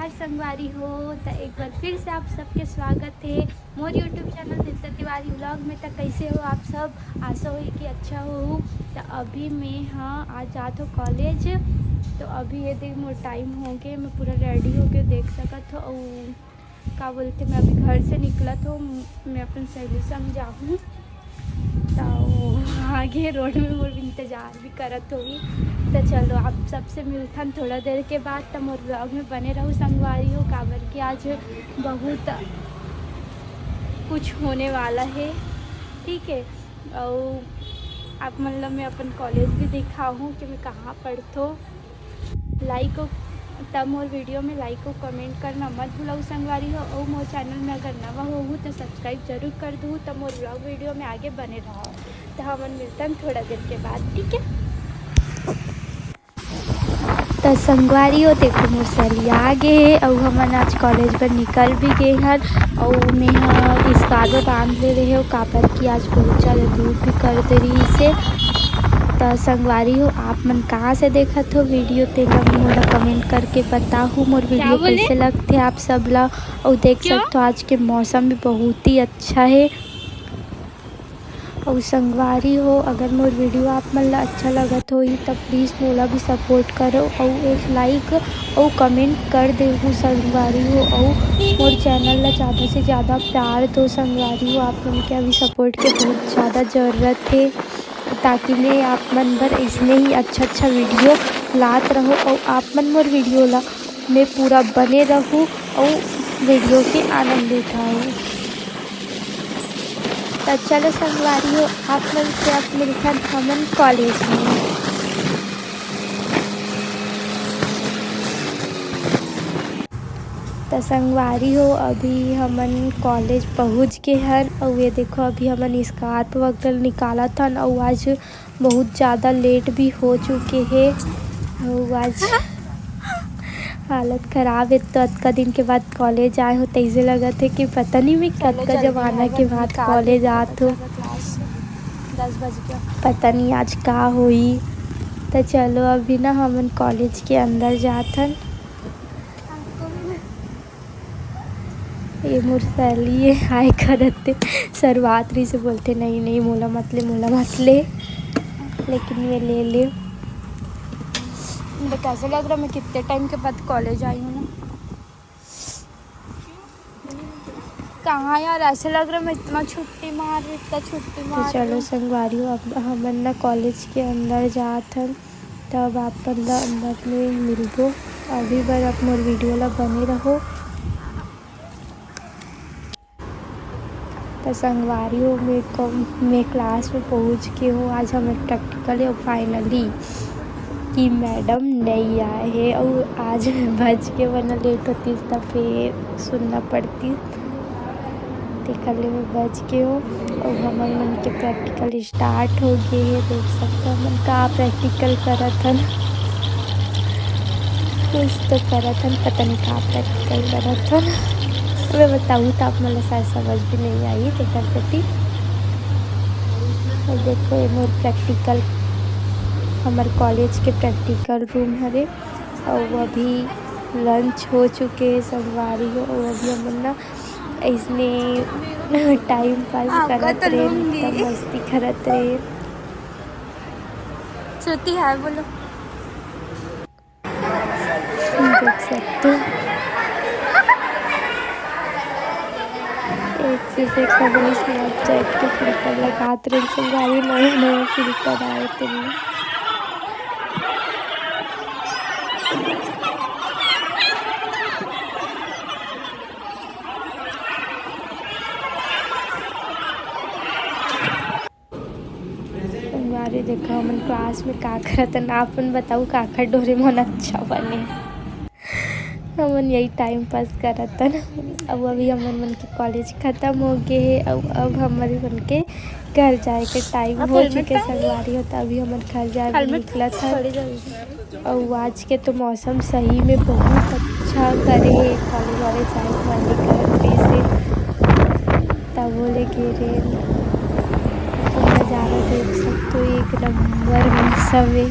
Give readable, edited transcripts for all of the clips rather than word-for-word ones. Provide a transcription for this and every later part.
नमस्कार संगवारी हो। तो एक बार फिर से आप सबके स्वागत है मोर YouTube channel Deepta Tiwari vlog में। तो कैसे हो आप सब? आशा हुई कि अच्छा हो। तो अभी मैं आज जात हो कॉलेज। तो अभी ये देख मोर टाइम हो गए, मैं पूरा रेडी हो के देख सकत हो। और का बोलते मैं अभी घर से निकलत हो, मैं अपन सहेली संग जाऊँ। तो आगे रोड में मोर इंतज़ार भी करत होगी। तो चलो आप सबसे मिलथन थोड़ा देर के बाद। तो मोर ब्लॉग में बने रहूँ संगवारी हो, काबर कि आज बहुत कुछ होने वाला है। ठीक है। और आप मतलब मैं अपन कॉलेज भी दिखाऊँ कि मैं कहाँ पढ़तो। लाइक तब मोर वीडियो में लाइक और कमेंट करना मत भूलो संगवारी हो। और मोर चैनल में अगर नवा हो तो सब्सक्राइब जरूर कर दूँ। तो मोर ब्लॉग वीडियो में आगे बने रहो। तो हम मिलते हैं थोड़ा देर के बाद, ठीक है। तो संगवारी हो देखो मोर सहेली आ गए है और हमन आज कॉलेज पर निकल भी गए हन। और मैं स्कार्फ बांध ले रहे हो काबर कि आज बहुत ज़्यादा धूप भी कर दे रही से। तो संगवारी हो आप मन कहाँ से देखत हो वीडियो तेला मोला कमेंट करके बताओ मोर वीडियो कैसे लगते आप सब ला। और देख सकते हो आज के मौसम भी बहुत ही अच्छा है। और संगवारी हो अगर मोर वीडियो आप मन ला अच्छा लगत हो तब प्लीज़ मोला भी सपोर्ट करो और एक लाइक और कमेंट कर देहु संगवारी हो। और मोर चैनल ला ज़्यादा से ज़्यादा प्यार दो संगवारी हो। आप मन के अभी सपोर्ट के बहुत ज़्यादा ज़रूरत है, ताकि मैं आप मन पर इसने ही अच्छा वीडियो लात रहो। और आप मन मोर वीडियो ला मैं पूरा बने रहूँ और वीडियो के आनंद उठाऊँ। तो चलो संगवारी हो आप मन से आप मिलकर हमन कॉलेज में। तो संगवारी हो अभी हमन कॉलेज पहुँच गए हन। और ये देखो अभी हमन स्कार्फ वगैरह निकालत हन। और आज बहुत ज़्यादा लेट भी हो चुके हैं। और आज हालत ख़राब है। तो अतका दिन के बाद कॉलेज आए हो तो ऐसे लगत है कि पता नहीं मैं कतका ज़माना के बाद कॉलेज आत हो। 10 बज गया, पता नहीं आज का हुई। तो चलो अभी ना हमन कॉलेज के अंदर जाथन। ये मोर सहेली है हाय करते सर्वात्री से बोलते नहीं नहीं मोला मत ले लेकिन मैं ले ले। मुझे कैसे लग रहा मैं कितने टाइम के बाद कॉलेज आई हूँ ना। कहाँ यार ऐसे लग रहा मैं इतना छुट्टी मार तो चलो संगवारी हो अब हमन ना कॉलेज के अंदर जाथन। तब आप अंदर में मिलबो। अभी बार आप मोर वीडियो ला बने रहो। तो संगवारी हो मैं क्लास में पहुंच के हूँ। आज हमें प्रैक्टिकल है और फाइनली कि मैडम नहीं आए हैं। और आज मैं बच के वरना लेट होती तब फिर सुनना पड़ती। कल में बच के हूँ और हमन मन के प्रैक्टिकल स्टार्ट हो गए है। देख सकते हो हमन का प्रैक्टिकल करत हन। कुछ तो करत हन, पता नहीं का प्रैक्टिकल करत हन। मैं बताऊँ तो आप मतलब शायद समझ भी नहीं आई देखर सेटी। और देखो ये मोर प्रैक्टिकल हमारे कॉलेज के प्रैक्टिकल रूम हरे। और अभी लंच हो चुके संगवारी हो। और अभी हमन ना इसने टाइम पास करत रहे, तब मस्ती करत रहे। श्रुति है बोलो, देख सकते हो एक से खबर स्नैपचैट के फिल्टर लगाते रहे संगवारी। नया फिल्टर आए थे। संगवारी देखो हमन क्लास में का करत हन। आपन बताऊ काखर डोरेमोन अच्छा बने। हमन यही टाइम पास करत हन। अब अभी हमन मन के कॉलेज ख़त्म हो गए है। अब हमारे मन के घर जाए के टाइम हो चुके संगवारी हो। तो अभी हमन घर जाए निकलत हन। और आज के तो मौसम सही में बहुत अच्छा करे है। कॉलेज वाले जाए मन नहीं करत से तब बोले गिरे नज़ारा देख सकते हो। एक नंबर मौसम है।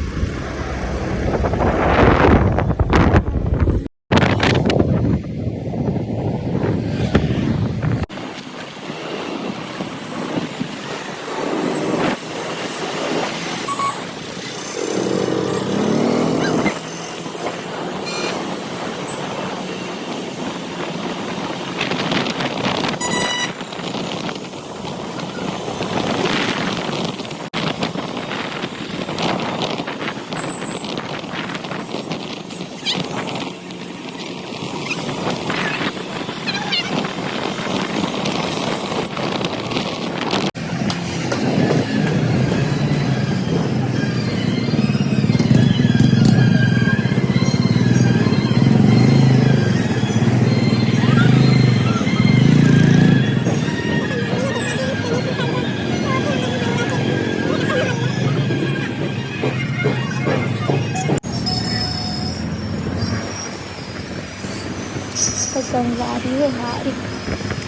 तो संगवारी हो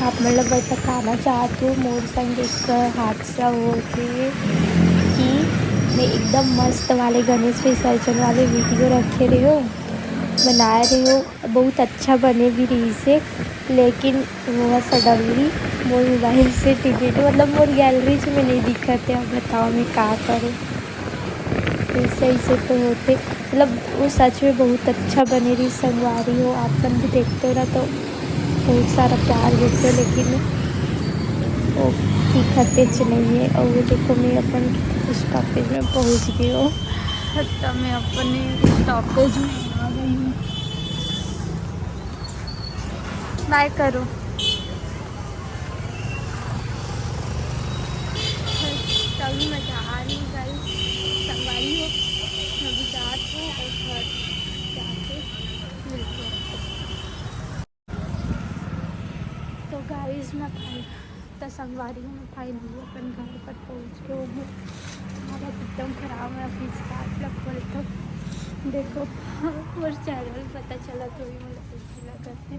आप मतलब बताना चाहती हूँ मोर संग एक हादसा हो के कि मैं एकदम मस्त वाले गणेश विसर्जन वाले वीडियो रखे रही हो बना रही हो, बहुत अच्छा बने भी रही से, लेकिन वो सडनली मोर मोबाइल से टिकट मतलब मोर गैलरी से में नहीं दिखते। अब बताओ मैं क्या करूँ। ऐसे तो होते मतलब वो सच में बहुत अच्छा बने रही संगवारी हो। आप लोग भी देखते हो ना तो बहुत सारा प्यार देते हो, लेकिन वो दिखते च नहीं है। और वो देखो मैं अपन स्टॉपेज में पहुंच गई हूँ। तो मैं अपने स्टॉपेज में आ गई हूँ। बाय करो। तभी मैं जा रही हूँ गाइस, संगवारी हो मैं भी जात हूँ और घर जाके मिलते हैं। तो गाइस मैं तो संगवारी हूँ मैं फाइनली अपन घर पर पहुँच गए हूँ। हालत एकदम ख़राब है अभी स्टार्ट लग पड़े तो देखो और चैनल पता चला तो भी मुझे ऐसे लगा करते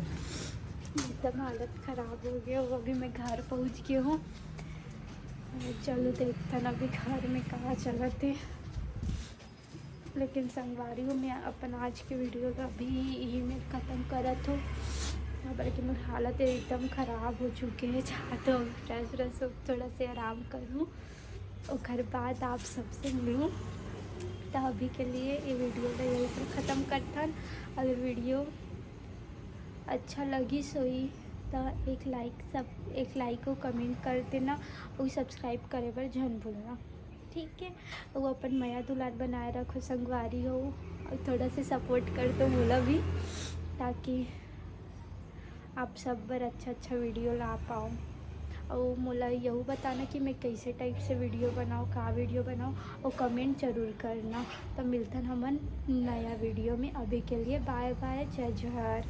एकदम हालत ख़राब हो गया। वो अभी मैं घर पहुँच गई हूँ। चलो देखते ना अभी घर में कहाँ चलते, लेकिन संगवारी हूँ मैं अपन आज के वीडियो का अभी यही मैं ख़त्म करत हूँ। बल्कि मेरी हालत एकदम ख़राब हो चुकी है, चाहते हो फ्रेश हो थोड़ा से आराम करूँ और घर बाद आप सबसे मिलूँ। तो अभी के लिए ये वीडियो का यही पर ख़त्म करता। अगर वीडियो अच्छा लगी सोई तो एक लाइक और कमेंट कर देना और सब्सक्राइब करे पर जन भूलना, ठीक है। वो अपन माया दुलार बनाए रखो संगवारी हो और थोड़ा से सपोर्ट कर दो मोला भी, ताकि आप सब बार अच्छा वीडियो ला पाओ। और मोला यही बताना कि मैं कैसे टाइप से वीडियो बनाऊँ, का वीडियो बनाऊँ, और कमेंट ज़रूर करना। तो मिलते हैं हमन नया वीडियो में। अभी के लिए बाय बाय, जय जोहार।